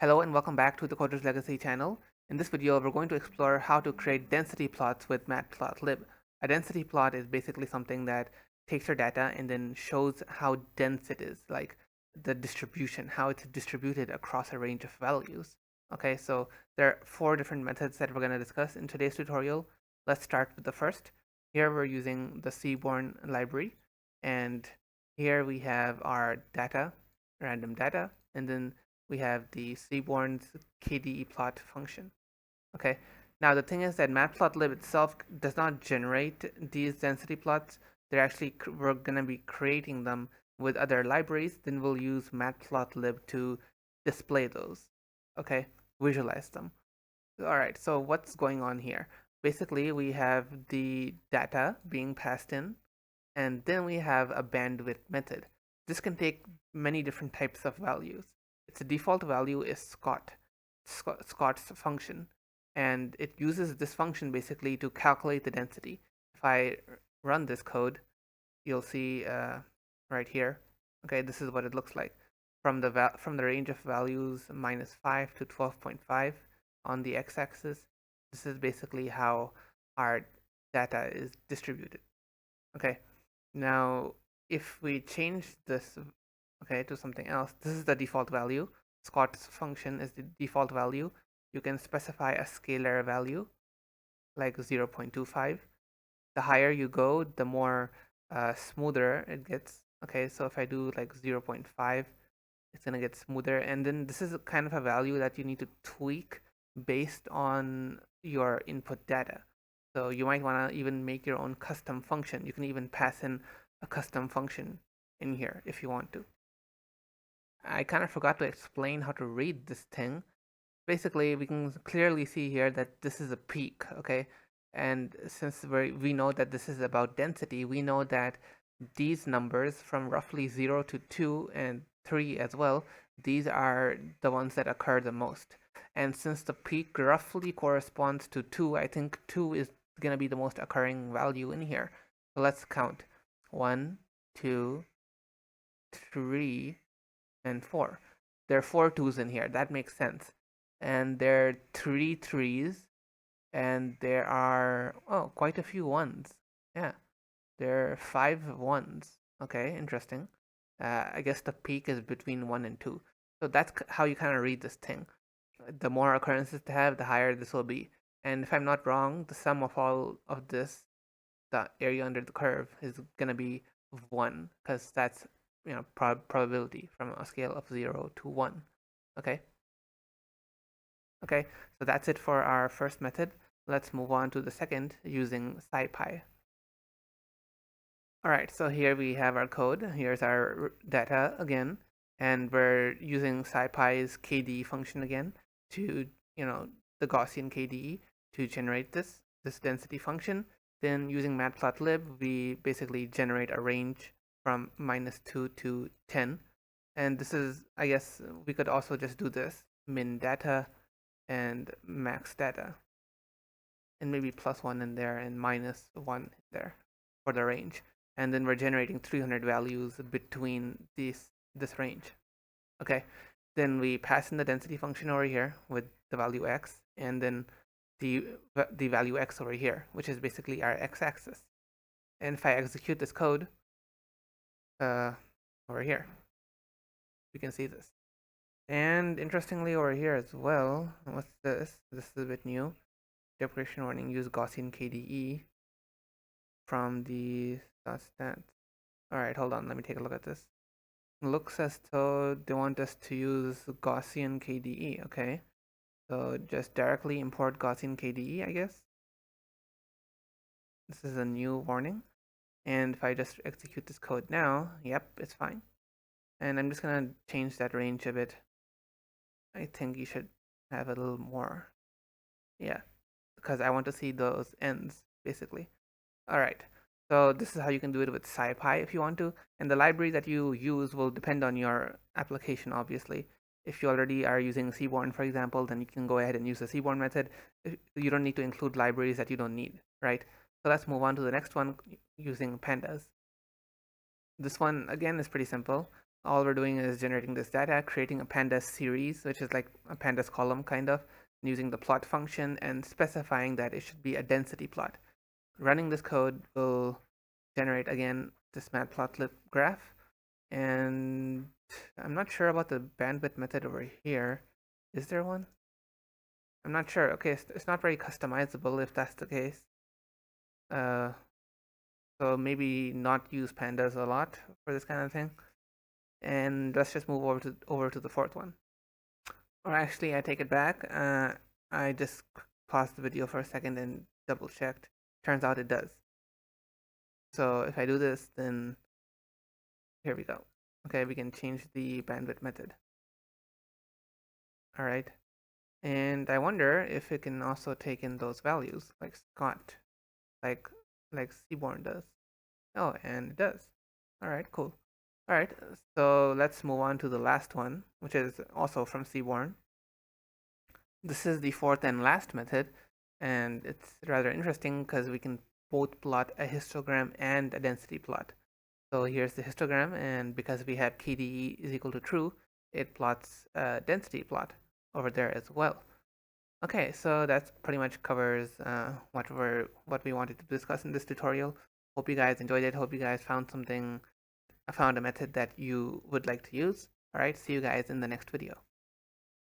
Hello and welcome back to the Coder's Legacy channel. In this video, we're going to explore how to create density plots with Matplotlib. A density plot is basically something that takes your data and then shows how dense it is, like the distribution, how it's distributed across a range of values. Okay, so there are 4 different methods that we're going to discuss in today's tutorial. Let's start with the first. Here we're using the Seaborn library, and here we have our data, random data, and then we have the Seaborn KDE Plot function. Okay, now the thing is that Matplotlib itself does not generate these density plots. We're gonna be creating them with other libraries. Then we'll use Matplotlib to display those. Okay, visualize them. All right, so what's going on here? Basically, we have the data being passed in, and then we have a bandwidth method. This can take many different types of values. Its default value is Scott's function, and it uses this function basically to calculate the density. If I run this code, you'll see right here. Okay, this is what it looks like from the range of values -5 to 12.5 on the x-axis. This is basically how our data is distributed. Okay, now if we change this to something else, this is the default value. Scott's function is the default value. You can specify a scalar value like 0.25. The higher you go, the more smoother it gets. Okay, so if I do like 0.5, it's gonna get smoother, and then this is kind of a value that you need to tweak based on your input data. So you might want to even make your own custom function. You can even pass in a custom function in here if you want to. I kind of forgot to explain how to read this thing. Basically, we can clearly see here that this is a peak, okay? And since we know that this is about density, we know that these numbers from roughly 0 to 2 and 3 as well, these are the ones that occur the most. And since the peak roughly corresponds to 2, I think 2 is going to be the most occurring value in here. So let's count. 1, 2, 3, and 4. There are 4 2s in here. That makes sense. And there are 3 3s, and there are quite a few 1s. Yeah, there are 5 1s. Okay, interesting. I guess the peak is between 1 and 2. So that's how you kind of read this thing. The more occurrences to have, the higher this will be. And if I'm not wrong, the sum of all of this, the area under the curve, is gonna be 1, because that's probability from a scale of 0 to 1. Okay. Okay, so that's it for our first method. Let's move on to the second using SciPy. All right, so here we have our code. Here's our data again, and we're using SciPy's KDE function again to, the Gaussian KDE to generate this density function. Then using Matplotlib, we basically generate a range from -2 to 10. And this is, I guess, we could also just do this, min data and max data. And maybe +1 in there and -1 there for the range. And then we're generating 300 values between this range. Okay, then we pass in the density function over here with the value x, and then the value x over here, which is basically our x-axis. And if I execute this code over here, we can see this. And interestingly over here as well, what's this? This is a bit new. Deprecation warning, use Gaussian KDE from the stats. Alright, hold on, let me take a look at this. Looks as though they want us to use Gaussian KDE, okay. So just directly import Gaussian KDE, I guess. This is a new warning. And if I just execute this code now, yep, it's fine. And I'm just gonna change that range a bit. I think you should have a little more. Yeah, because I want to see those ends, basically. Alright, so this is how you can do it with SciPy if you want to. And the library that you use will depend on your application, obviously. If you already are using Seaborn, for example, then you can go ahead and use the Seaborn method. You don't need to include libraries that you don't need, right? So let's move on to the next one using Pandas. This one, again, is pretty simple. All we're doing is generating this data, creating a pandas series, which is like a pandas column kind of, using the plot function and specifying that it should be a density plot. Running this code will generate again this Matplotlib graph, and I'm not sure about the bandwidth method over here. Is there one? I'm not sure. Okay, it's not very customizable if that's the case. Uh, so maybe not use pandas a lot for this kind of thing. And let's just move over to the fourth one. Or actually, I take it back. I just paused the video for a second and double checked. Turns out it does. So if I do this, then here we go. Okay, we can change the bandwidth method. All right. And I wonder if it can also take in those values like Scott, like Seaborn does. Oh, and it does. All right, cool. All right, so let's move on to the last one, which is also from Seaborn. This is the fourth and last method, and it's rather interesting because we can both plot a histogram and a density plot. So here's the histogram, and because we have KDE is equal to true, it plots a density plot over there as well. Okay, so that's pretty much covers what we wanted to discuss in this tutorial. Hope you guys enjoyed it. Hope you guys found a method that you would like to use. All right, see you guys in the next video.